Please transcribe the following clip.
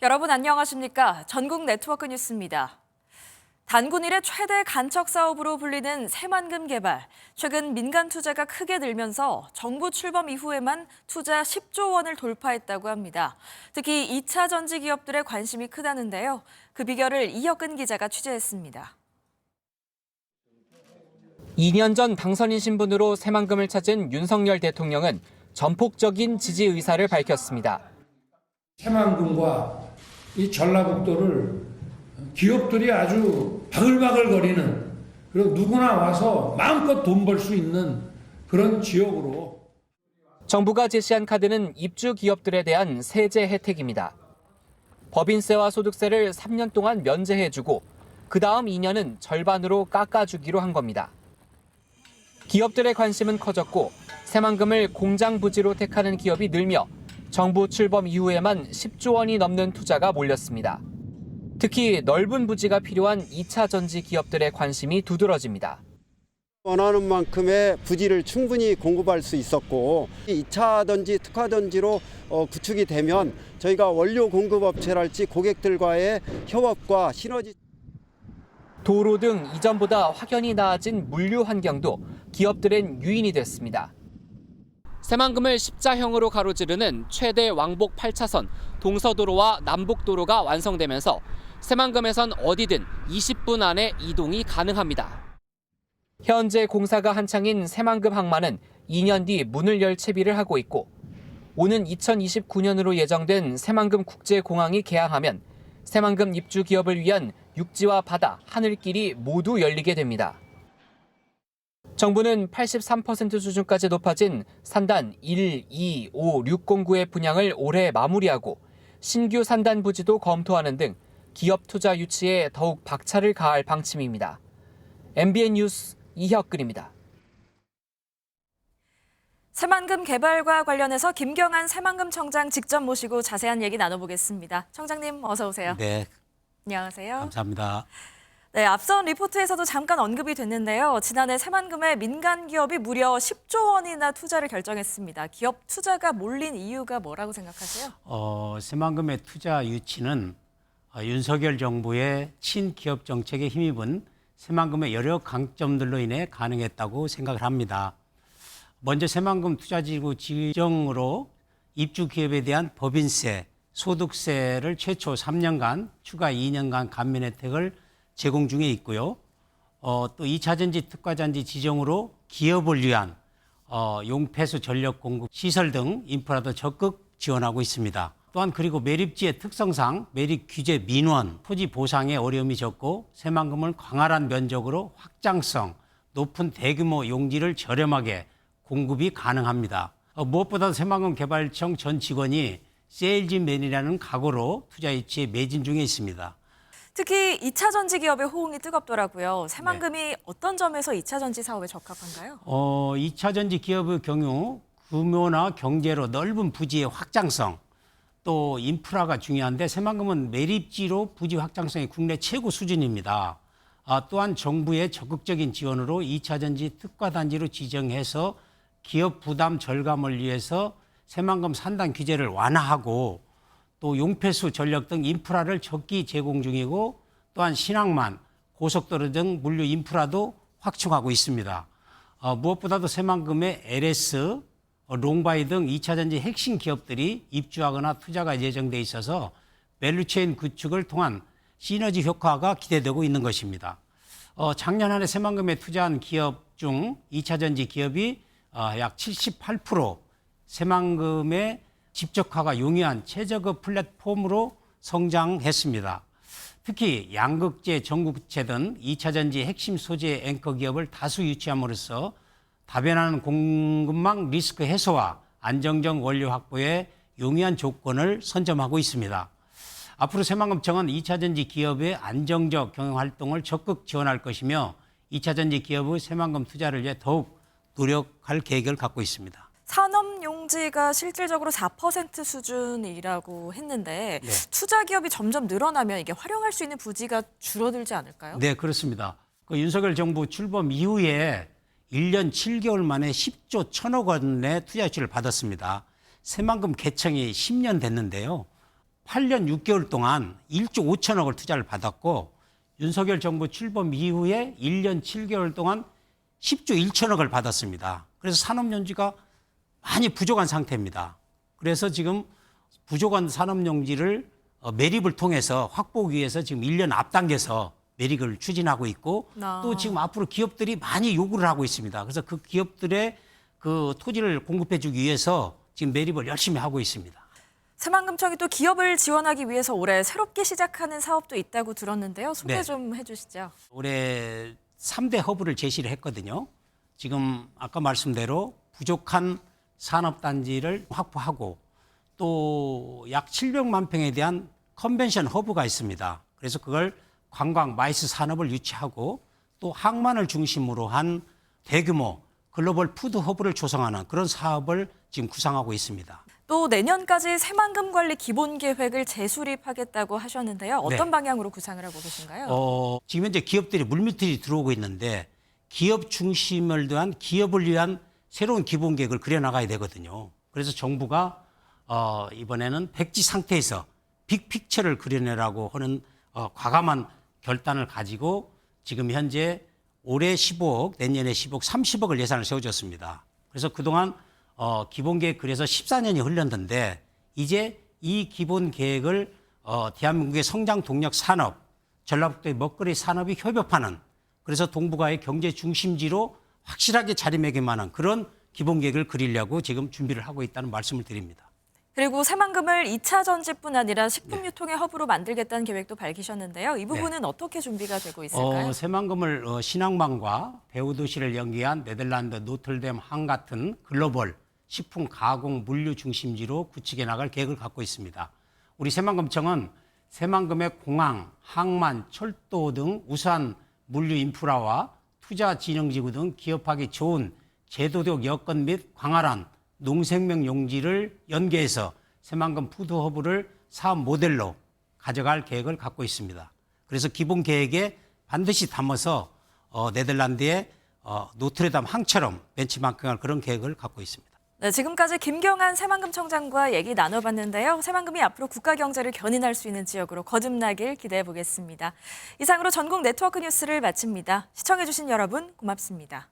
여러분 안녕하십니까? 전국 네트워크 뉴스입니다. 단군 일의 최대 간척 사업으로 불리는 새만금 개발. 최근 민간 투자가 크게 늘면서 정부 출범 이후에만 투자 10조 원을 돌파했다고 합니다. 특히 2차 전지 기업들의 관심이 크다는데요. 그 비결을 이혁근 기자가 취재했습니다. 2년 전 당선인 신분으로 새만금을 찾은 윤석열 대통령은 전폭적인 지지 의사를 밝혔습니다. 새만금과 이 전라북도를 기업들이 아주 바글바글거리는, 그리고 누구나 와서 마음껏 돈 벌 수 있는 그런 지역으로. 정부가 제시한 카드는 입주 기업들에 대한 세제 혜택입니다. 법인세와 소득세를 3년 동안 면제해주고 그 다음 2년은 절반으로 깎아주기로 한 겁니다. 기업들의 관심은 커졌고 새만금을 공장 부지로 택하는 기업이 늘며 정부 출범 이후에만 10조 원이 넘는 투자가 몰렸습니다. 특히 넓은 부지가 필요한 2차 전지 기업들의 관심이 두드러집니다. 원하는 만큼의 부지를 충분히 공급할 수 있었고 2차 전지, 특화 전지로 구축이 되면 저희가 원료 공급업체랄지 고객들과의 협업과 시너지. 도로 등 이전보다 확연히 나아진 물류 환경도 기업들엔 유인이 됐습니다. 새만금을 십자형으로 가로지르는 최대 왕복 8차선 동서도로와 남북도로가 완성되면서 새만금에선 어디든 20분 안에 이동이 가능합니다. 현재 공사가 한창인 새만금 항만은 2년 뒤 문을 열 채비를 하고 있고 오는 2029년으로 예정된 새만금 국제공항이 개항하면 새만금 입주 기업을 위한 육지와 바다, 하늘길이 모두 열리게 됩니다. 정부는 83% 수준까지 높아진 산단 1, 2, 5, 6 공구의 분양을 올해 마무리하고 신규 산단 부지도 검토하는 등 기업 투자 유치에 더욱 박차를 가할 방침입니다. MBN 뉴스 이혁근입니다. 새만금 개발과 관련해서 김경한 새만금 청장 직접 모시고 자세한 얘기 나눠보겠습니다. 청장님 어서 오세요. 네, 안녕하세요. 감사합니다. 네, 앞선 리포트에서도 잠깐 언급이 됐는데요. 지난해 새만금에 민간 기업이 무려 10조 원이나 투자를 결정했습니다. 기업 투자가 몰린 이유가 뭐라고 생각하세요? 새만금의 투자 유치는 윤석열 정부의 친기업 정책에 힘입은 새만금의 여러 강점들로 인해 가능했다고 생각을 합니다. 먼저 새만금 투자지구 지정으로 입주 기업에 대한 법인세, 소득세를 최초 3년간, 추가 2년간 감면 혜택을 제공 중에 있고요. 또 2차 전지 특화 전지 지정으로 기업을 위한 용폐수 전력 공급 시설 등 인프라도 적극 지원하고 있습니다. 또한 그리고 매립지의 특성상 매립 규제 민원, 토지 보상에 어려움이 적고 새만금을 광활한 면적으로 확장성, 높은 대규모 용지를 저렴하게 공급이 가능합니다. 무엇보다 새만금 개발청 전 직원이 세일즈맨이라는 각오로 투자 유치에 매진 중에 있습니다. 특히 2차 전지 기업의 호응이 뜨겁더라고요. 새만금이 어떤 점에서 2차 전지 사업에 적합한가요? 2차 전지 기업의 경우 규모나 경제로 넓은 부지의 확장성, 또 인프라가 중요한데 새만금은 매립지로 부지 확장성이 국내 최고 수준입니다. 또한 정부의 적극적인 지원으로 2차 전지 특화 단지로 지정해서 기업 부담 절감을 위해서 새만금 산단 규제를 완화하고 또 용폐수 전력 등 인프라를 적기 제공 중이고 또한 신항만, 고속도로 등 물류 인프라도 확충하고 있습니다. 무엇보다도 새만금의 LS, 롱바이 등 2차 전지 핵심 기업들이 입주하거나 투자가 예정돼 있어서 밸류체인 구축을 통한 시너지 효과가 기대되고 있는 것입니다. 작년 한 해 새만금에 투자한 기업 중 2차 전지 기업이 약 78% 새만금의 집적화가 용이한 최저급 플랫폼으로 성장했습니다. 특히 양극재, 전구체 등 2차 전지 핵심 소재 앵커 기업을 다수 유치함으로써 다변화하는 공급망 리스크 해소와 안정적 원료 확보에 용이한 조건을 선점하고 있습니다. 앞으로 새만금청은 2차 전지 기업의 안정적 경영 활동을 적극 지원할 것이며 2차 전지 기업의 새만금 투자를 위해 더욱 노력할 계획을 갖고 있습니다. 산업용지가 실질적으로 4% 수준이라고 했는데 네. 투자 기업이 점점 늘어나면 이게 활용할 수 있는 부지가 줄어들지 않을까요? 네, 그렇습니다. 윤석열 정부 출범 이후에 1년 7개월 만에 10조 1천억 원의 투자 유치를 받았습니다. 새만금 개청이 10년 됐는데요. 8년 6개월 동안 1조 5천억을 투자를 받았고 윤석열 정부 출범 이후에 1년 7개월 동안 10조 1천억을 받았습니다. 그래서 산업용지가 많이 부족한 상태입니다. 그래서 지금 부족한 산업용지를 매립을 통해서 확보하기 위해서 지금 1년 앞당겨서 매립을 추진하고 있고 또 지금 앞으로 기업들이 많이 요구를 하고 있습니다. 그래서 그 기업들의 그 토지를 공급해 주기 위해서 지금 매립을 열심히 하고 있습니다. 새만금청이 또 기업을 지원하기 위해서 올해 새롭게 시작하는 사업도 있다고 들었는데요. 소개 네. 좀 해주시죠. 올해 3대 허브를 제시를 했거든요. 지금 아까 말씀대로 부족한 산업단지를 확보하고 또 약 700만 평에 대한 컨벤션 허브가 있습니다. 그래서 그걸 관광, 마이스 산업을 유치하고 또 항만을 중심으로 한 대규모 글로벌 푸드 허브를 조성하는 그런 사업을 지금 구상하고 있습니다. 또 내년까지 새만금 관리 기본 계획을 재수립하겠다고 하셨는데요. 어떤 네. 방향으로 구상을 하고 계신가요? 지금 현재 기업들이 물밑이 들어오고 있는데 기업 중심을 위한 기업을 위한 새로운 기본 계획을 그려나가야 되거든요. 그래서 정부가 이번에는 백지 상태에서 빅픽처를 그려내라고 하는 과감한 결단을 가지고 지금 현재 올해 15억, 내년에 10억, 30억을 예산을 세워줬습니다. 그래서 그동안 기본 계획 그래서 14년이 흘렀는데 이제 이 기본 계획을 대한민국의 성장 동력 산업, 전라북도의 먹거리 산업이 협업하는 그래서 동북아의 경제 중심지로 확실하게 자리매김하는 그런 기본 계획을 그리려고 지금 준비를 하고 있다는 말씀을 드립니다. 그리고 새만금을 2차 전지뿐 아니라 식품 유통의 허브로 만들겠다는 계획도 밝히셨는데요. 이 부분은 어떻게 준비가 되고 있을까요? 새만금을 신앙망과 배후도시를 연계한 네덜란드 노틀댐 항 같은 글로벌 식품 가공 물류 중심지로 구축해 나갈 계획을 갖고 있습니다. 우리 새만금청은 새만금의 공항, 항만, 철도 등 우수한 물류 인프라와 투자 진흥지구 등 기업하기 좋은 제도적 여건 및 광활한 농생명 용지를 연계해서 새만금 푸드허브를 사업 모델로 가져갈 계획을 갖고 있습니다. 그래서 기본 계획에 반드시 담아서 네덜란드의 노트르담 항처럼 벤치마킹할 그런 계획을 갖고 있습니다. 네, 지금까지 김경한 새만금청장과 얘기 나눠봤는데요. 새만금이 앞으로 국가 경제를 견인할 수 있는 지역으로 거듭나길 기대해 보겠습니다. 이상으로 전국 네트워크 뉴스를 마칩니다. 시청해주신 여러분 고맙습니다.